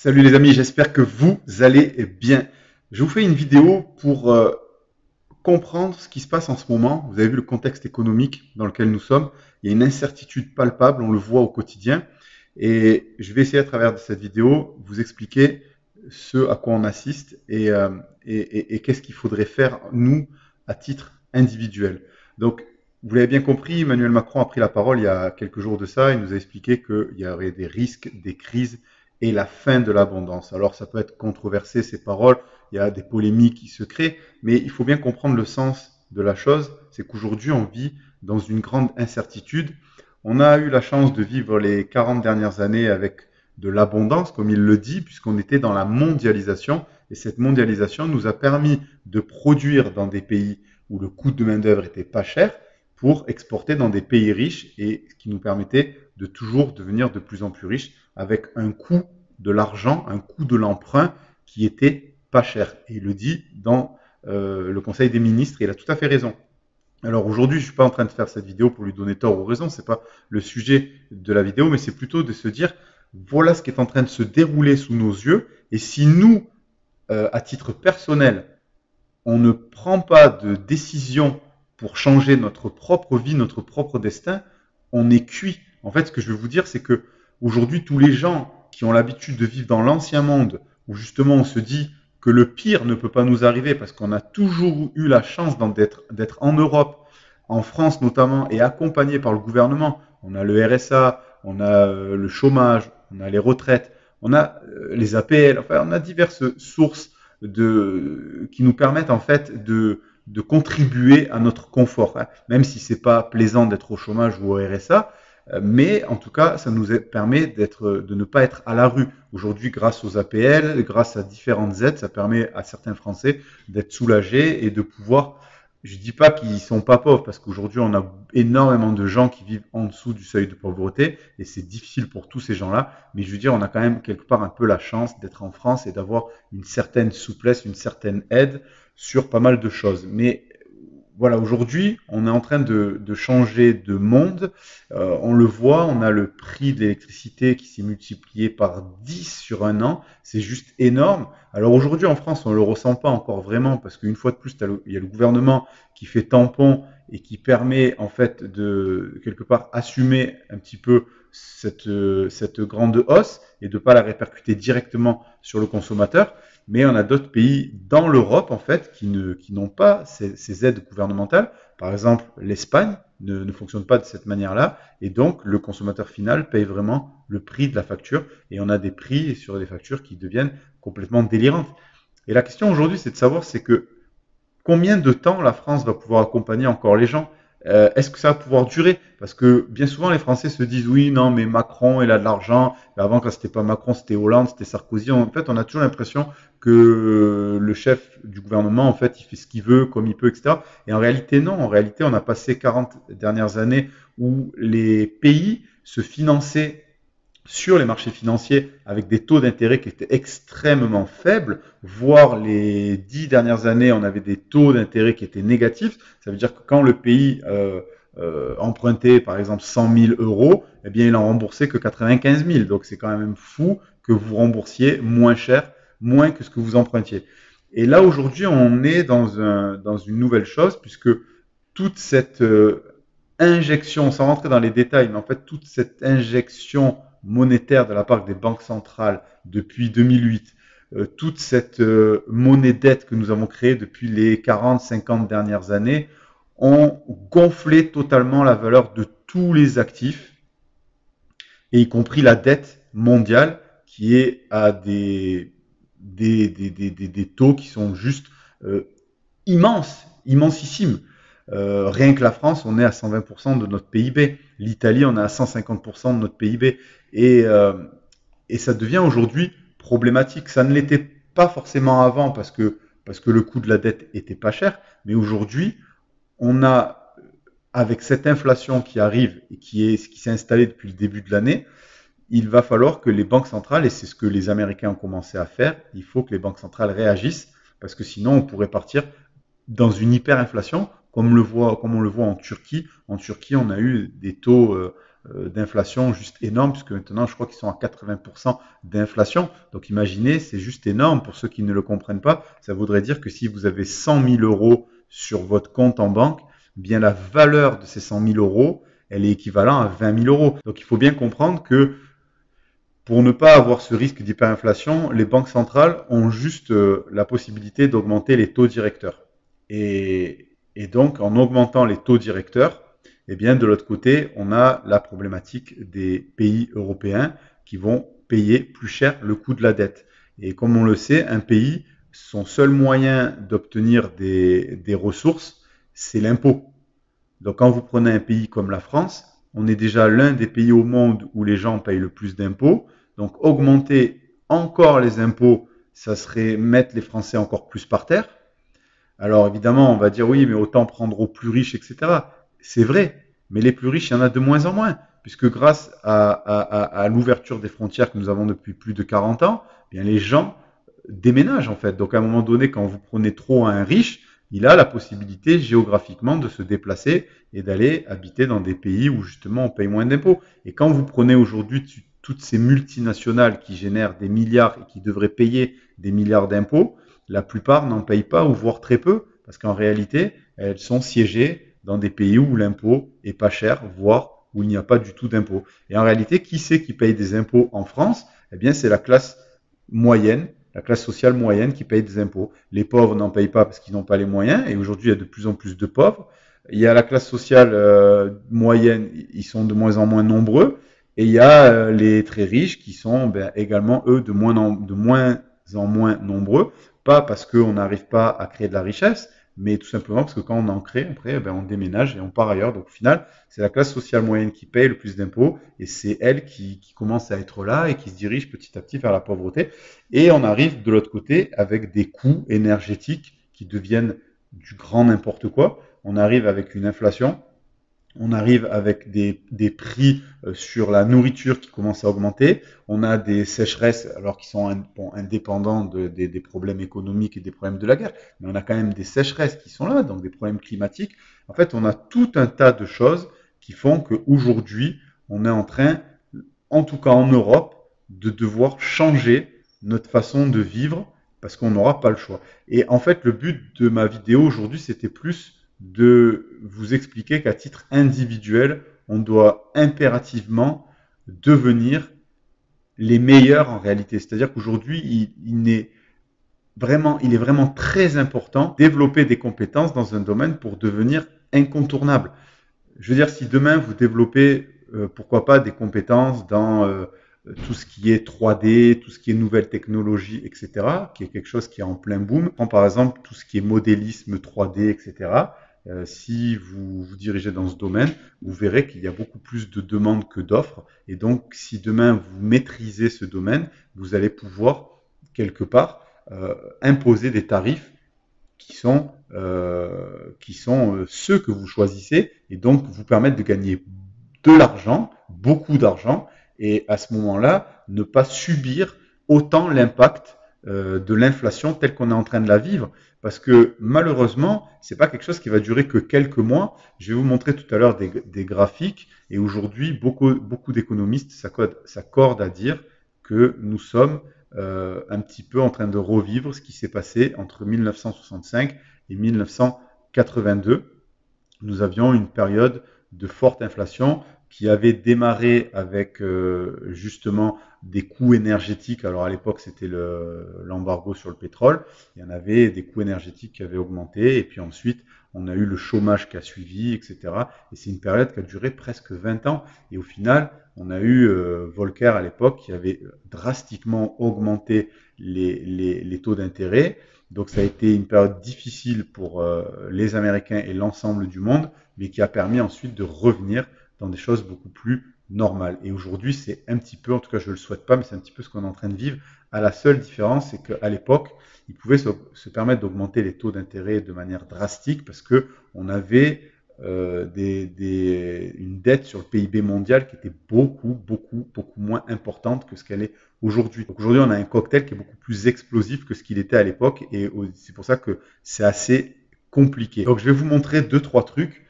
Salut les amis, j'espère que vous allez bien. Je vous fais une vidéo pour comprendre ce qui se passe en ce moment. Vous avez vu le contexte économique dans lequel nous sommes. Il y a une incertitude palpable, on le voit au quotidien. Et je vais essayer à travers de cette vidéo vous expliquer ce à quoi on assiste et qu'est-ce qu'il faudrait faire nous à titre individuel. Donc, vous l'avez bien compris, Emmanuel Macron a pris la parole il y a quelques jours de ça. Il nous a expliqué qu'il y aurait des risques, des crises et la fin de l'abondance. Alors, ça peut être controversé ces paroles. Il y a des polémiques qui se créent, mais il faut bien comprendre le sens de la chose. C'est qu'aujourd'hui, on vit dans une grande incertitude. On a eu la chance de vivre les 40 dernières années avec de l'abondance, comme il le dit, puisqu'on était dans la mondialisation. Et cette mondialisation nous a permis de produire dans des pays où le coût de main-d'œuvre était pas cher pour exporter dans des pays riches et ce qui nous permettait de toujours devenir de plus en plus riches avec un coût de l'argent, un coût de l'emprunt qui était pas cher. Et il le dit dans le Conseil des ministres et il a tout à fait raison. Alors aujourd'hui, je suis pas en train de faire cette vidéo pour lui donner tort ou raison, c'est pas le sujet de la vidéo, mais c'est plutôt de se dire voilà ce qui est en train de se dérouler sous nos yeux, et si nous, à titre personnel, on ne prend pas de décision pour changer notre propre vie, notre propre destin, on est cuit. En fait, ce que je veux vous dire, c'est que aujourd'hui, tous les gens qui ont l'habitude de vivre dans l'ancien monde, où justement on se dit que le pire ne peut pas nous arriver parce qu'on a toujours eu la chance d'être en Europe, en France notamment, et accompagné par le gouvernement. On a le RSA, on a le chômage, on a les retraites, on a les APL, enfin on a diverses sources qui nous permettent en fait de contribuer à notre confort, hein. Même si c'est pas plaisant d'être au chômage ou au RSA, mais en tout cas, ça nous permet de ne pas être à la rue. Aujourd'hui, grâce aux APL, grâce à différentes aides, ça permet à certains Français d'être soulagés et de pouvoir. Je dis pas qu'ils sont pas pauvres parce qu'aujourd'hui on a énormément de gens qui vivent en dessous du seuil de pauvreté et c'est difficile pour tous ces gens-là. Mais je veux dire, on a quand même quelque part un peu la chance d'être en France et d'avoir une certaine souplesse, une certaine aide sur pas mal de choses. Mais voilà, aujourd'hui, on est en train de changer de monde. On le voit, on a le prix de l'électricité qui s'est multiplié par 10 sur un an. C'est juste énorme. Alors aujourd'hui, en France, on ne le ressent pas encore vraiment parce qu'une fois de plus, il y a le gouvernement qui fait tampon et qui permet en fait de quelque part assumer un petit peu cette grande hausse et de ne pas la répercuter directement sur le consommateur. Mais on a d'autres pays dans l'Europe, en fait, qui n'ont pas ces aides gouvernementales. Par exemple, l'Espagne ne fonctionne pas de cette manière-là. Et donc, le consommateur final paye vraiment le prix de la facture. Et on a des prix sur des factures qui deviennent complètement délirantes. Et la question aujourd'hui, c'est de savoir, c'est que combien de temps la France va pouvoir accompagner encore les gens? Est-ce que ça va pouvoir durer? Parce que bien souvent, les Français se disent oui, non, mais Macron, il a de l'argent. Avant, quand c'était pas Macron, c'était Hollande, c'était Sarkozy. En fait, on a toujours l'impression que le chef du gouvernement, en fait, il fait ce qu'il veut, comme il peut, etc. Et en réalité, non. En réalité, on a passé 40 dernières années où les pays se finançaient sur les marchés financiers avec des taux d'intérêt qui étaient extrêmement faibles, voire les 10 dernières années, on avait des taux d'intérêt qui étaient négatifs. Ça veut dire que quand le pays empruntait par exemple 100 000 euros, eh bien il en remboursait que 95 000. Donc c'est quand même fou que vous remboursiez moins cher, moins que ce que vous empruntiez. Et là aujourd'hui, on est dans une nouvelle chose puisque toute cette injection, sans rentrer dans les détails, mais en fait toute cette injection monétaire de la part des banques centrales depuis 2008, toute cette monnaie dette que nous avons créée depuis les 40-50 dernières années, ont gonflé totalement la valeur de tous les actifs, et y compris la dette mondiale, qui est à des taux qui sont juste immenses, immensissimes. Rien que la France, on est à 120% de notre PIB. L'Italie, on est à 150% de notre PIB. Et ça devient aujourd'hui problématique. Ça ne l'était pas forcément avant parce que le coût de la dette était pas cher. Mais aujourd'hui, on a, avec cette inflation qui arrive et qui s'est installée depuis le début de l'année, il va falloir que les banques centrales, et c'est ce que les Américains ont commencé à faire, il faut que les banques centrales réagissent parce que sinon on pourrait partir dans une hyperinflation, comme on le voit en Turquie. En Turquie, on a eu des taux d'inflation juste énorme, puisque maintenant je crois qu'ils sont à 80% d'inflation. Donc imaginez, c'est juste énorme. Pour ceux qui ne le comprennent pas, ça voudrait dire que si vous avez 100 000 euros sur votre compte en banque, eh bien la valeur de ces 100 000 euros, elle est équivalente à 20 000 euros. Donc il faut bien comprendre que pour ne pas avoir ce risque d'hyperinflation, les banques centrales ont juste la possibilité d'augmenter les taux directeurs. Et donc, en augmentant les taux directeurs, eh bien, de l'autre côté, on a la problématique des pays européens qui vont payer plus cher le coût de la dette. Et comme on le sait, un pays, son seul moyen d'obtenir des ressources, c'est l'impôt. Donc, quand vous prenez un pays comme la France, on est déjà l'un des pays au monde où les gens payent le plus d'impôts. Donc, augmenter encore les impôts, ça serait mettre les Français encore plus par terre. Alors, évidemment, on va dire oui, mais autant prendre aux plus riches, etc. C'est vrai, mais les plus riches, il y en a de moins en moins, puisque grâce à l'ouverture des frontières que nous avons depuis plus de 40 ans, eh bien, les gens déménagent en fait. Donc, à un moment donné, quand vous prenez trop à un riche, il a la possibilité géographiquement de se déplacer et d'aller habiter dans des pays où justement on paye moins d'impôts. Et quand vous prenez aujourd'hui toutes ces multinationales qui génèrent des milliards et qui devraient payer des milliards d'impôts, la plupart n'en payent pas ou voire très peu, parce qu'en réalité, elles sont siégées dans des pays où l'impôt est pas cher, voire où il n'y a pas du tout d'impôt. Et en réalité, qui c'est qui paye des impôts en France? Eh bien, c'est la classe moyenne, la classe sociale moyenne qui paye des impôts. Les pauvres n'en payent pas parce qu'ils n'ont pas les moyens, et aujourd'hui, il y a de plus en plus de pauvres. Il y a la classe sociale moyenne, ils sont de moins en moins nombreux, et il y a les très riches qui sont également, eux, de moins en moins nombreux, pas parce qu'on n'arrive pas à créer de la richesse, mais tout simplement parce que quand on en crée, après, on déménage et on part ailleurs. Donc au final, c'est la classe sociale moyenne qui paye le plus d'impôts et c'est elle qui commence à être là et qui se dirige petit à petit vers la pauvreté. Et on arrive de l'autre côté avec des coûts énergétiques qui deviennent du grand n'importe quoi. On arrive avec une inflation. On arrive avec des prix sur la nourriture qui commencent à augmenter. On a des sécheresses, alors qui sont indépendants des problèmes économiques et des problèmes de la guerre. Mais on a quand même des sécheresses qui sont là, donc des problèmes climatiques. En fait, on a tout un tas de choses qui font qu'aujourd'hui, on est en train, en tout cas en Europe, de devoir changer notre façon de vivre parce qu'on n'aura pas le choix. Et en fait, le but de ma vidéo aujourd'hui, c'était plus de vous expliquer qu'à titre individuel, on doit impérativement devenir les meilleurs en réalité. C'est-à-dire qu'aujourd'hui, il est vraiment très important de développer des compétences dans un domaine pour devenir incontournable. Je veux dire, si demain vous développez, pourquoi pas, des compétences dans tout ce qui est 3D, tout ce qui est nouvelles technologies, etc., qui est quelque chose qui est en plein boom. Prends par exemple tout ce qui est modélisme 3D, etc. Si vous vous dirigez dans ce domaine, vous verrez qu'il y a beaucoup plus de demandes que d'offres. Et donc, si demain vous maîtrisez ce domaine, vous allez pouvoir, quelque part, imposer des tarifs qui sont ceux que vous choisissez et donc vous permettre de gagner de l'argent, beaucoup d'argent, et à ce moment-là, ne pas subir autant l'impact de l'inflation telle qu'on est en train de la vivre. Parce que malheureusement, c'est pas quelque chose qui va durer que quelques mois. Je vais vous montrer tout à l'heure des graphiques, et aujourd'hui, beaucoup d'économistes s'accordent à dire que nous sommes un petit peu en train de revivre ce qui s'est passé entre 1965 et 1982. Nous avions une période de forte inflation qui avait démarré avec justement des coûts énergétiques. Alors à l'époque, c'était l'embargo sur le pétrole. Il y en avait des coûts énergétiques qui avaient augmenté. Et puis ensuite, on a eu le chômage qui a suivi, etc. Et c'est une période qui a duré presque 20 ans. Et au final, on a eu Volcker à l'époque qui avait drastiquement augmenté les taux d'intérêt. Donc ça a été une période difficile pour les Américains et l'ensemble du monde, mais qui a permis ensuite de revenir dans des choses beaucoup plus normales. Et aujourd'hui, c'est un petit peu, en tout cas je ne le souhaite pas, mais c'est un petit peu ce qu'on est en train de vivre. À la seule différence, c'est qu'à l'époque, ils pouvaient se permettre d'augmenter les taux d'intérêt de manière drastique parce qu'on avait une dette sur le PIB mondial qui était beaucoup moins importante que ce qu'elle est aujourd'hui. Donc aujourd'hui, on a un cocktail qui est beaucoup plus explosif que ce qu'il était à l'époque et c'est pour ça que c'est assez compliqué. Donc je vais vous montrer deux, trois trucs.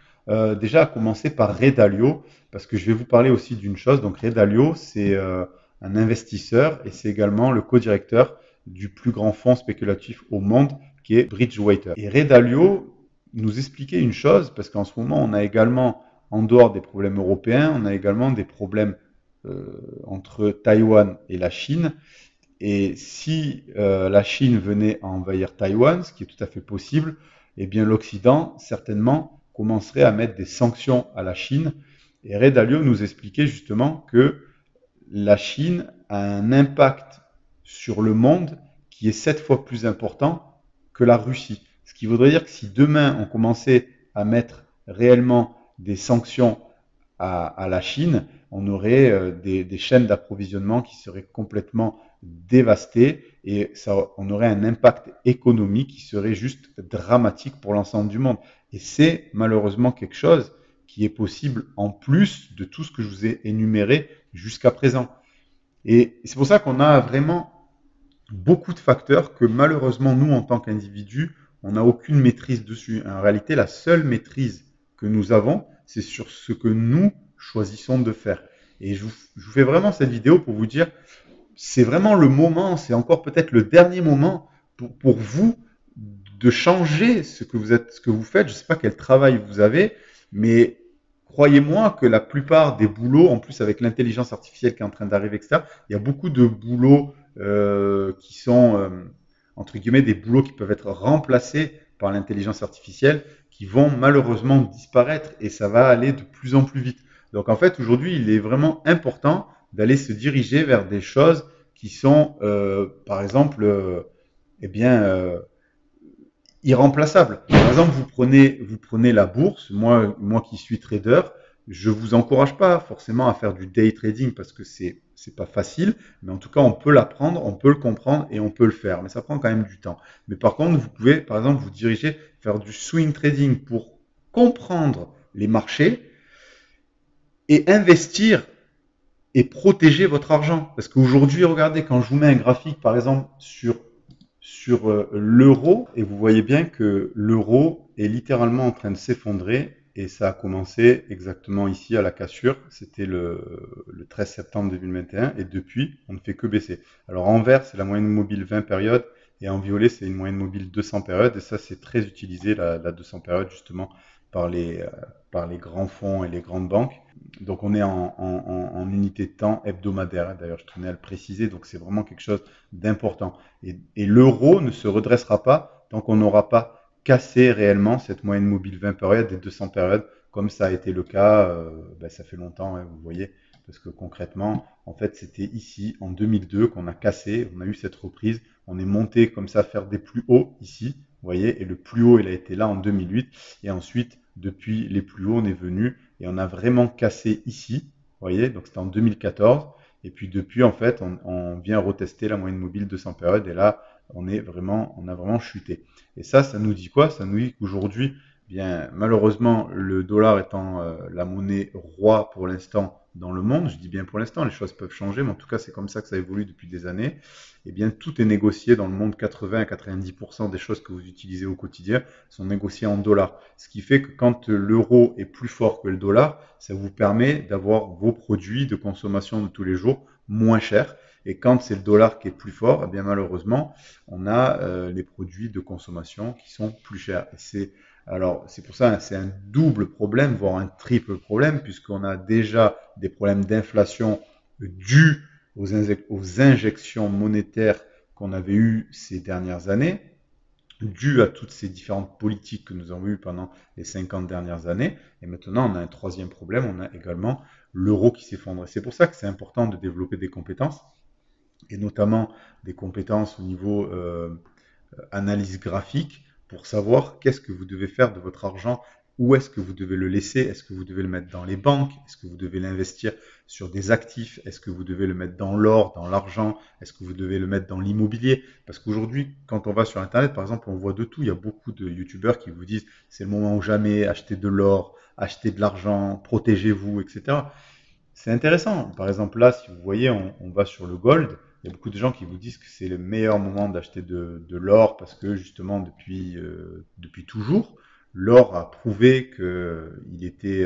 déjà à commencer par Ray Dalio, parce que je vais vous parler aussi d'une chose. Donc Ray Dalio, c'est un investisseur et c'est également le co-directeur du plus grand fonds spéculatif au monde, qui est Bridgewater. Et Ray Dalio nous expliquait une chose, parce qu'en ce moment, on a également, en dehors des problèmes européens, on a également des problèmes entre Taïwan et la Chine. Et si la Chine venait à envahir Taïwan, ce qui est tout à fait possible, eh bien l'Occident, certainement, commencerait à mettre des sanctions à la Chine. Et Ray Dalio nous expliquait justement que la Chine a un impact sur le monde qui est 7 fois plus important que la Russie. Ce qui voudrait dire que si demain on commençait à mettre réellement des sanctions à la Chine, on aurait des chaînes d'approvisionnement qui seraient complètement dévastées et ça, on aurait un impact économique qui serait juste dramatique pour l'ensemble du monde. Et c'est malheureusement quelque chose qui est possible en plus de tout ce que je vous ai énuméré jusqu'à présent. Et c'est pour ça qu'on a vraiment beaucoup de facteurs que malheureusement nous, en tant qu'individus, on n'a aucune maîtrise dessus. En réalité, la seule maîtrise que nous avons, c'est sur ce que nous choisissons de faire. Et je vous fais vraiment cette vidéo pour vous dire, c'est vraiment le moment, c'est encore peut-être le dernier moment pour vous de changer ce que vous êtes, ce que vous faites. Je ne sais pas quel travail vous avez, mais croyez-moi que la plupart des boulots, en plus avec l'intelligence artificielle qui est en train d'arriver, etc., il y a beaucoup de boulots qui sont, entre guillemets, des boulots qui peuvent être remplacés par l'intelligence artificielle, qui vont malheureusement disparaître et ça va aller de plus en plus vite. Donc en fait, aujourd'hui, il est vraiment important d'aller se diriger vers des choses qui sont, par exemple, eh bien, irremplaçables. Par exemple, vous prenez la bourse. Moi qui suis trader, je vous encourage pas forcément à faire du day trading parce que c'est pas facile, mais en tout cas, on peut l'apprendre, on peut le comprendre et on peut le faire. Mais ça prend quand même du temps. Mais par contre, vous pouvez, par exemple, vous diriger faire du swing trading pour comprendre les marchés et investir et protéger votre argent. Parce qu'aujourd'hui, regardez, quand je vous mets un graphique, par exemple, sur l'euro, et vous voyez bien que l'euro est littéralement en train de s'effondrer, et ça a commencé exactement ici à la cassure, c'était le 13 septembre 2021, et depuis, on ne fait que baisser. Alors en vert, c'est la moyenne mobile 20 périodes, et en violet, c'est une moyenne mobile 200 périodes, et ça, c'est très utilisé, la 200 périodes, justement, par les grands fonds et les grandes banques. Donc on est en unité de temps hebdomadaire, d'ailleurs je tenais à le préciser, donc c'est vraiment quelque chose d'important. Et l'euro ne se redressera pas tant qu'on n'aura pas cassé réellement cette moyenne mobile 20 périodes des 200 périodes, comme ça a été le cas, ça fait longtemps, hein, vous voyez, parce que concrètement, en fait, c'était ici, en 2002, qu'on a cassé, on a eu cette reprise, on est monté comme ça faire des plus hauts ici, vous voyez, et le plus haut, il a été là en 2008, et ensuite, depuis les plus hauts, on est venu, et on a vraiment cassé ici, vous voyez, donc c'était en 2014, et puis depuis, en fait, on vient retester la moyenne mobile 200 périodes, et là, on a vraiment chuté. Et ça nous dit quoi? Ça nous dit qu'aujourd'hui, bien, malheureusement, le dollar étant la monnaie roi pour l'instant dans le monde, je dis bien pour l'instant, les choses peuvent changer, mais en tout cas, c'est comme ça que ça évolue depuis des années. Eh bien, tout est négocié dans le monde. 80 à 90% des choses que vous utilisez au quotidien sont négociées en dollars. Ce qui fait que quand l'euro est plus fort que le dollar, ça vous permet d'avoir vos produits de consommation de tous les jours moins chers. Et quand c'est le dollar qui est plus fort, eh bien malheureusement, on a les produits de consommation qui sont plus chers. Et c'est pour ça, c'est un double problème, voire un triple problème, puisqu'on a déjà des problèmes d'inflation dus aux injections monétaires qu'on avait eues ces dernières années, dû à toutes ces différentes politiques que nous avons eues pendant les 50 dernières années. Et maintenant, on a un troisième problème, on a également l'euro qui s'effondre. C'est pour ça que c'est important de développer des compétences, et notamment des compétences au niveau analyse graphique, pour savoir qu'est-ce que vous devez faire de votre argent, où est-ce que vous devez le laisser, est-ce que vous devez le mettre dans les banques, est-ce que vous devez l'investir sur des actifs, est-ce que vous devez le mettre dans l'or, dans l'argent, est-ce que vous devez le mettre dans l'immobilier. Parce qu'aujourd'hui, quand on va sur Internet, par exemple, on voit de tout. Il y a beaucoup de youtubeurs qui vous disent c'est le moment ou jamais, achetez de l'or, achetez de l'argent, protégez-vous, etc. C'est intéressant. Par exemple, là, si vous voyez, on va sur le gold. Il y a beaucoup de gens qui vous disent que c'est le meilleur moment d'acheter de l'or parce que justement, depuis toujours, L'or a prouvé il était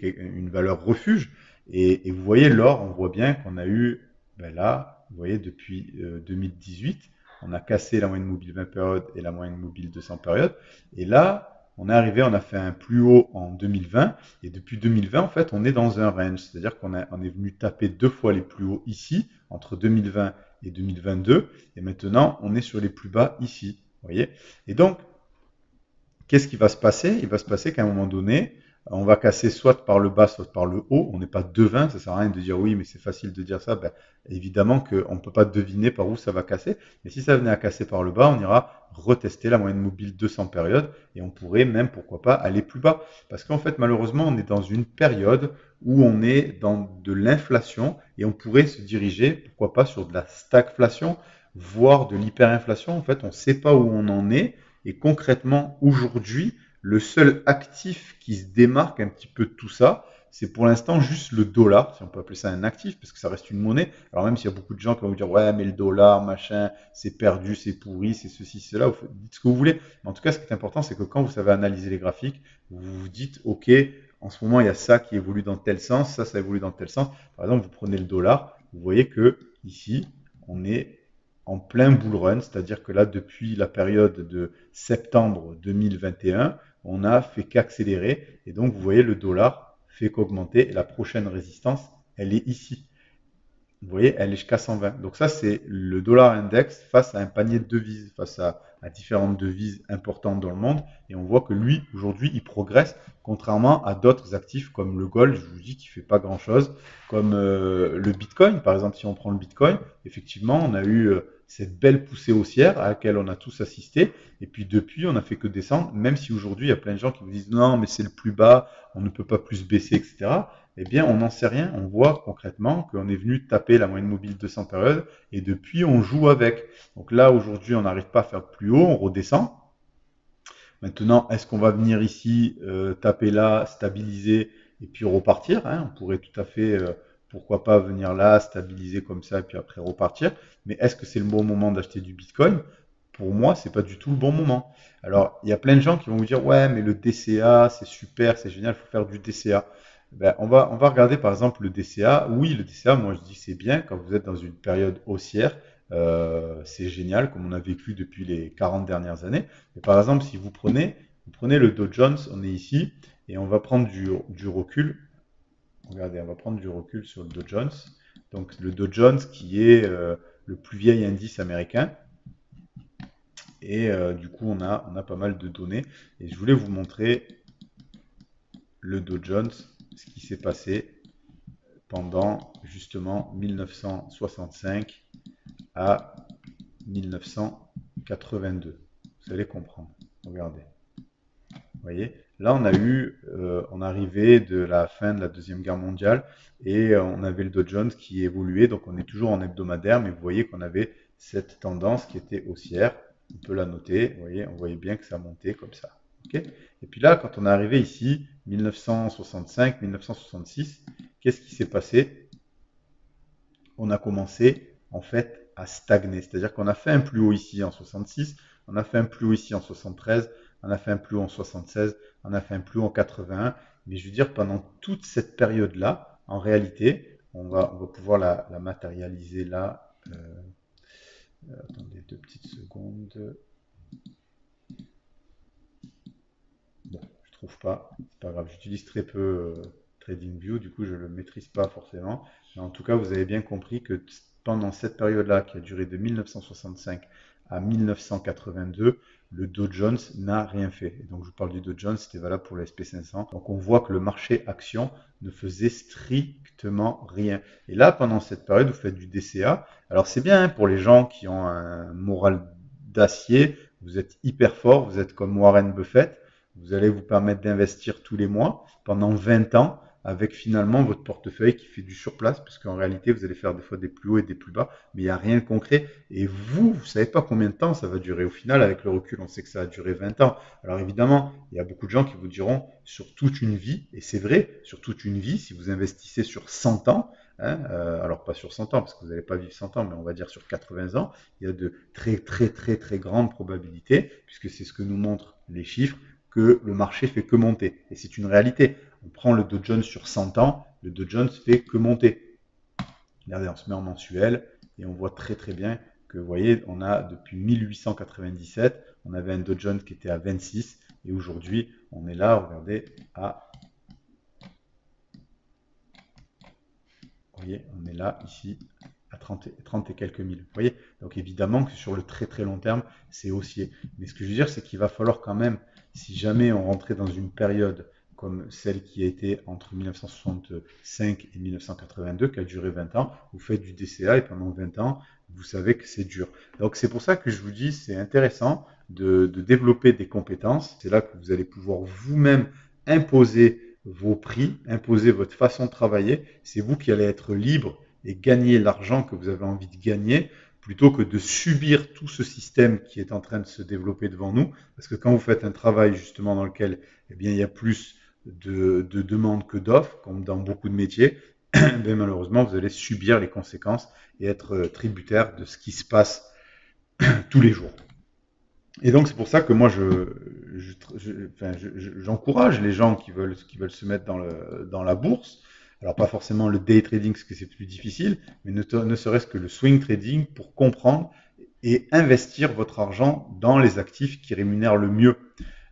une valeur refuge. Et vous voyez, l'or, on voit bien qu'on a eu, ben là, vous voyez, depuis 2018, on a cassé la moyenne mobile 20 périodes et la moyenne mobile 200 périodes. Et là, on est arrivé, on a fait un plus haut en 2020. Et depuis 2020, en fait, on est dans un range. C'est-à-dire on est venu taper 2 fois les plus hauts ici, entre 2020 et 2022. Et maintenant, on est sur les plus bas ici. Vous voyez? Et donc, qu'est-ce qui va se passer? Il va se passer qu'à un moment donné, on va casser soit par le bas, soit par le haut. On n'est pas devin, ça sert à rien de dire oui, mais c'est facile de dire ça. Ben, évidemment qu'on ne peut pas deviner par où ça va casser. Mais si ça venait à casser par le bas, on ira retester la moyenne mobile 200 périodes et on pourrait même, pourquoi pas, aller plus bas. Parce qu'en fait, malheureusement, on est dans une période où on est dans de l'inflation et on pourrait se diriger, pourquoi pas, sur de la stagflation, voire de l'hyperinflation. En fait, on ne sait pas où on en est. Et concrètement, aujourd'hui, le seul actif qui se démarque un petit peu de tout ça, c'est pour l'instant juste le dollar, si on peut appeler ça un actif, parce que ça reste une monnaie. Alors même s'il y a beaucoup de gens qui vont vous dire, ouais, mais le dollar, machin, c'est perdu, c'est pourri, c'est ceci, c'est cela, vous dites ce que vous voulez. Mais en tout cas, ce qui est important, c'est que quand vous savez analyser les graphiques, vous vous dites, OK, en ce moment, il y a ça qui évolue dans tel sens, ça évolue dans tel sens. Par exemple, vous prenez le dollar, vous voyez que ici, on est en plein bull run, c'est-à-dire que là, depuis la période de septembre 2021, on a fait qu'accélérer, et donc vous voyez le dollar fait qu'augmenter, et la prochaine résistance, elle est ici. Vous voyez, elle est jusqu'à 120. Donc ça, c'est le dollar index face à un panier de devises, face à différentes devises importantes dans le monde. Et on voit que lui, aujourd'hui, il progresse, contrairement à d'autres actifs comme le gold, je vous dis, qui fait pas grand-chose, comme le bitcoin. Par exemple, si on prend le bitcoin, effectivement, on a eu cette belle poussée haussière à laquelle on a tous assisté. Et puis depuis, on n'a fait que descendre, même si aujourd'hui, il y a plein de gens qui vous disent non, mais c'est le plus bas, on ne peut pas plus baisser, etc. Eh bien, on n'en sait rien. On voit concrètement qu'on est venu taper la moyenne mobile 200 périodes et depuis, on joue avec. Donc là, aujourd'hui, on n'arrive pas à faire plus haut, on redescend. Maintenant, est-ce qu'on va venir ici, taper là, stabiliser et puis repartir, hein? On pourrait tout à fait, pourquoi pas venir là, stabiliser comme ça et puis après repartir. Mais est-ce que c'est le bon moment d'acheter du Bitcoin? Pour moi, c'est pas du tout le bon moment. Alors, il y a plein de gens qui vont vous dire, ouais, mais le DCA, c'est super, c'est génial, il faut faire du DCA. Ben, on va regarder par exemple le DCA. Oui, le DCA, moi je dis c'est bien quand vous êtes dans une période haussière. C'est génial comme on a vécu depuis les 40 dernières années. Mais par exemple, si vous prenez le Dow Jones, on est ici et on va prendre du recul. Regardez, on va prendre du recul sur le Dow Jones. Donc le Dow Jones qui est le plus vieil indice américain. Et du coup, on a pas mal de données. Et je voulais vous montrer le Dow Jones, ce qui s'est passé pendant justement 1965 à 1982. Vous allez comprendre. Regardez. Vous voyez, là on arrivait de la fin de la Deuxième Guerre mondiale et on avait le Dow Jones qui évoluait, donc on est toujours en hebdomadaire, mais vous voyez qu'on avait cette tendance qui était haussière. On peut la noter, vous voyez, on voyait bien que ça montait comme ça. Okay, et puis là, quand on est arrivé ici, 1965, 1966, qu'est-ce qui s'est passé? On a commencé en fait à stagner. C'est-à-dire qu'on a fait un plus haut ici en 66, on a fait un plus haut ici en 73, on a fait un plus haut en 76, on a fait un plus haut en 81. Mais je veux dire, pendant toute cette période-là, en réalité, on va pouvoir la matérialiser là. Attendez 2 petites secondes. Bon, je trouve pas, c'est pas grave. J'utilise très peu TradingView, du coup je le maîtrise pas forcément. Mais en tout cas, vous avez bien compris que pendant cette période-là, qui a duré de 1965 à 1982, le Dow Jones n'a rien fait. Et donc je vous parle du Dow Jones, c'était valable pour le SP500. Donc on voit que le marché action ne faisait strictement rien. Et là, pendant cette période, vous faites du DCA. Alors c'est bien hein, pour les gens qui ont un moral d'acier, vous êtes hyper fort, vous êtes comme Warren Buffett. Vous allez vous permettre d'investir tous les mois pendant 20 ans avec finalement votre portefeuille qui fait du surplace, parce qu'en réalité, vous allez faire des fois des plus hauts et des plus bas, mais il n'y a rien de concret. Et vous ne savez pas combien de temps ça va durer. Au final, avec le recul, on sait que ça a duré 20 ans. Alors évidemment, il y a beaucoup de gens qui vous diront sur toute une vie, et c'est vrai, sur toute une vie, si vous investissez sur 100 ans, hein, alors pas sur 100 ans, parce que vous n'allez pas vivre 100 ans, mais on va dire sur 80 ans, il y a de très très très très grandes probabilités, puisque c'est ce que nous montrent les chiffres, que le marché fait que monter. Et c'est une réalité. On prend le Dow Jones sur 100 ans, le Dow Jones fait que monter. Regardez, on se met en mensuel et on voit très très bien que, vous voyez, on a depuis 1897, on avait un Dow Jones qui était à 26 et aujourd'hui, on est là, regardez, à, vous voyez, on est là ici à 30 et quelques mille. Vous voyez, donc évidemment que sur le très très long terme, c'est haussier. Mais ce que je veux dire, c'est qu'il va falloir quand même, si jamais on rentrait dans une période comme celle qui a été entre 1965 et 1982, qui a duré 20 ans, vous faites du DCA et pendant 20 ans, vous savez que c'est dur. Donc c'est pour ça que je vous dis, c'est intéressant de développer des compétences. C'est là que vous allez pouvoir vous-même imposer vos prix, imposer votre façon de travailler. C'est vous qui allez être libre et gagner l'argent que vous avez envie de gagner plutôt que de subir tout ce système qui est en train de se développer devant nous. Parce que quand vous faites un travail justement dans lequel eh bien, il y a plus de demandes que d'offres, comme dans beaucoup de métiers, bien, malheureusement, vous allez subir les conséquences et être tributaire de ce qui se passe tous les jours. Et donc, c'est pour ça que moi, j'encourage les gens qui veulent se mettre dans la bourse. Alors, pas forcément le day trading, parce que c'est plus difficile, mais ne serait-ce que le swing trading pour comprendre et investir votre argent dans les actifs qui rémunèrent le mieux.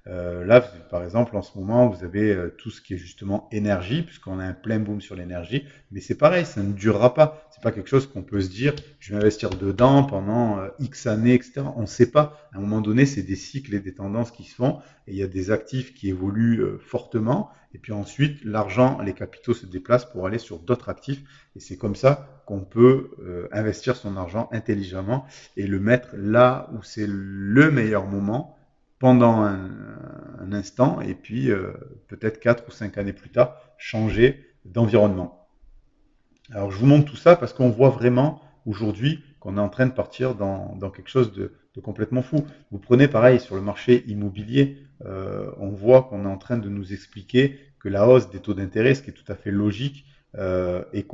Là, par exemple, en ce moment, vous avez tout ce qui est justement énergie, puisqu'on a un plein boom sur l'énergie, mais c'est pareil, ça ne durera pas. C'est pas quelque chose qu'on peut se dire, je vais investir dedans pendant X années, etc. On ne sait pas. À un moment donné, c'est des cycles et des tendances qui se font, et il y a des actifs qui évoluent fortement, et puis ensuite, l'argent, les capitaux se déplacent pour aller sur d'autres actifs, et c'est comme ça qu'on peut investir son argent intelligemment et le mettre là où c'est le meilleur moment pendant un instant et puis peut-être 4 ou 5 années plus tard, changer d'environnement. Alors je vous montre tout ça parce qu'on voit vraiment aujourd'hui qu'on est en train de partir dans quelque chose de complètement fou. Vous prenez pareil sur le marché immobilier, on voit qu'on est en train de nous expliquer que la hausse des taux d'intérêt, ce qui est tout à fait logique, et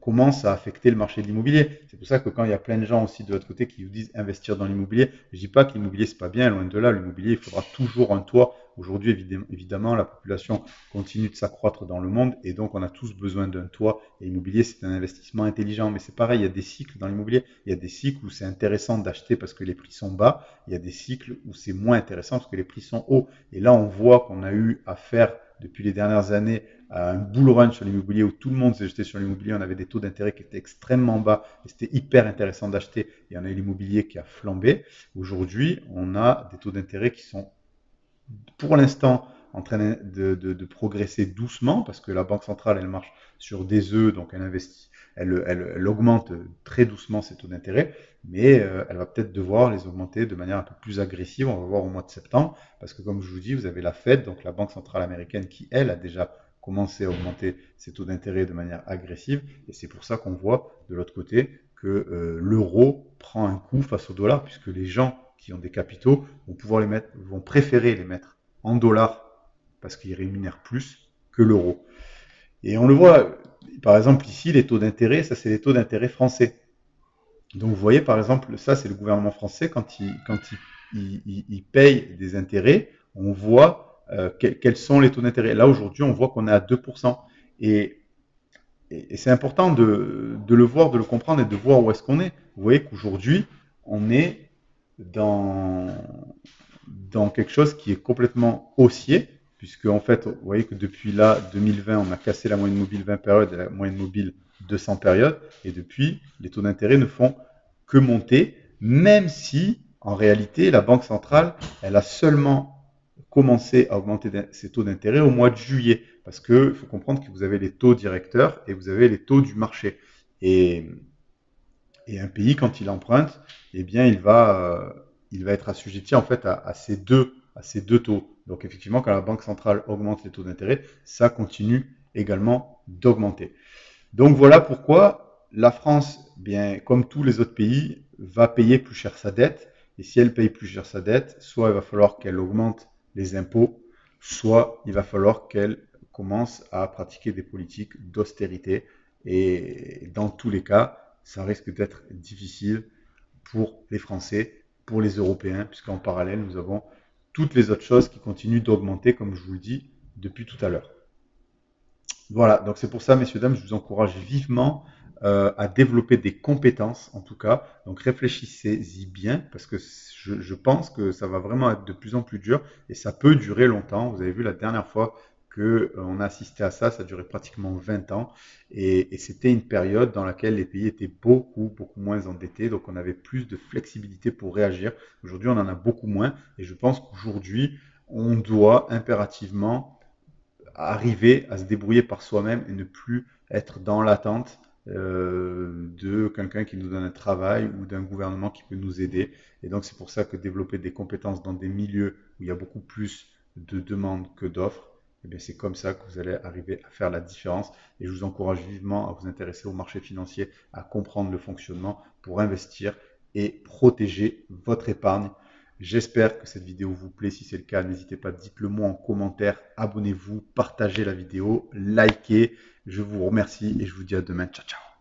commence à affecter le marché de l'immobilier. C'est pour ça que quand il y a plein de gens aussi de l'autre côté qui vous disent investir dans l'immobilier, je dis pas que l'immobilier c'est pas bien, loin de là, l'immobilier il faudra toujours un toit. Aujourd'hui évidemment la population continue de s'accroître dans le monde et donc on a tous besoin d'un toit et l'immobilier c'est un investissement intelligent. Mais c'est pareil, il y a des cycles dans l'immobilier, il y a des cycles où c'est intéressant d'acheter parce que les prix sont bas, il y a des cycles où c'est moins intéressant parce que les prix sont hauts. Et là on voit qu'on a eu affaire depuis les dernières années un bull run sur l'immobilier où tout le monde s'est jeté sur l'immobilier. On avait des taux d'intérêt qui étaient extrêmement bas et c'était hyper intéressant d'acheter. Et on a eu l'immobilier qui a flambé. Aujourd'hui, on a des taux d'intérêt qui sont pour l'instant en train de progresser doucement parce que la Banque centrale, elle marche sur des œufs, donc elle investit, elle augmente très doucement ses taux d'intérêt, mais elle va peut-être devoir les augmenter de manière un peu plus agressive. On va voir au mois de septembre, parce que comme je vous dis, vous avez la Fed, donc la Banque centrale américaine, qui, elle, a déjà commencé à augmenter ses taux d'intérêt de manière agressive, et c'est pour ça qu'on voit de l'autre côté que l'euro prend un coup face au dollar, puisque les gens qui ont des capitaux vont pouvoir les mettre, vont préférer les mettre en dollars parce qu'ils rémunèrent plus que l'euro. Et on le voit, par exemple ici, les taux d'intérêt, ça c'est les taux d'intérêt français. Donc vous voyez par exemple, ça c'est le gouvernement français, quand il paye des intérêts, on voit quels sont les taux d'intérêt. Là aujourd'hui, on voit qu'on est à 2%. Et, et c'est important de le voir, de le comprendre et de voir où est-ce qu'on est. Vous voyez qu'aujourd'hui, on est dans, dans quelque chose qui est complètement haussier, puisque en fait, vous voyez que depuis là, 2020, on a cassé la moyenne mobile 20 périodes et la moyenne mobile 200 périodes, et depuis, les taux d'intérêt ne font que monter, même si, en réalité, la Banque centrale, elle a seulement commencé à augmenter ses taux d'intérêt au mois de juillet, parce qu'il faut comprendre que vous avez les taux directeurs et vous avez les taux du marché. Et, et un pays, quand il emprunte, eh bien, il va être assujetti en fait à ces deux taux. Donc, effectivement, quand la Banque centrale augmente les taux d'intérêt, ça continue également d'augmenter. Donc, voilà pourquoi la France, bien, comme tous les autres pays, va payer plus cher sa dette. Et si elle paye plus cher sa dette, soit il va falloir qu'elle augmente les impôts, soit il va falloir qu'elle commence à pratiquer des politiques d'austérité. Et dans tous les cas, ça risque d'être difficile pour les Français, pour les Européens, puisqu'en parallèle, nous avons toutes les autres choses qui continuent d'augmenter, comme je vous le dis depuis tout à l'heure. Voilà, donc c'est pour ça, messieurs, dames, je vous encourage vivement à développer des compétences, en tout cas. Donc réfléchissez-y bien, parce que je pense que ça va vraiment être de plus en plus dur et ça peut durer longtemps. Vous avez vu la dernière fois que on a assisté à ça, ça a duré pratiquement 20 ans et c'était une période dans laquelle les pays étaient beaucoup moins endettés, donc on avait plus de flexibilité pour réagir. Aujourd'hui, on en a beaucoup moins et je pense qu'aujourd'hui, on doit impérativement arriver à se débrouiller par soi-même et ne plus être dans l'attente de quelqu'un qui nous donne un travail ou d'un gouvernement qui peut nous aider. Et donc c'est pour ça que développer des compétences dans des milieux où il y a beaucoup plus de demandes que d'offres, eh bien c'est comme ça que vous allez arriver à faire la différence. Et je vous encourage vivement à vous intéresser au marché financier, à comprendre le fonctionnement pour investir et protéger votre épargne. J'espère que cette vidéo vous plaît. Si c'est le cas, n'hésitez pas, dites-le moi en commentaire, abonnez-vous, partagez la vidéo, likez. Je vous remercie et je vous dis à demain. Ciao, ciao.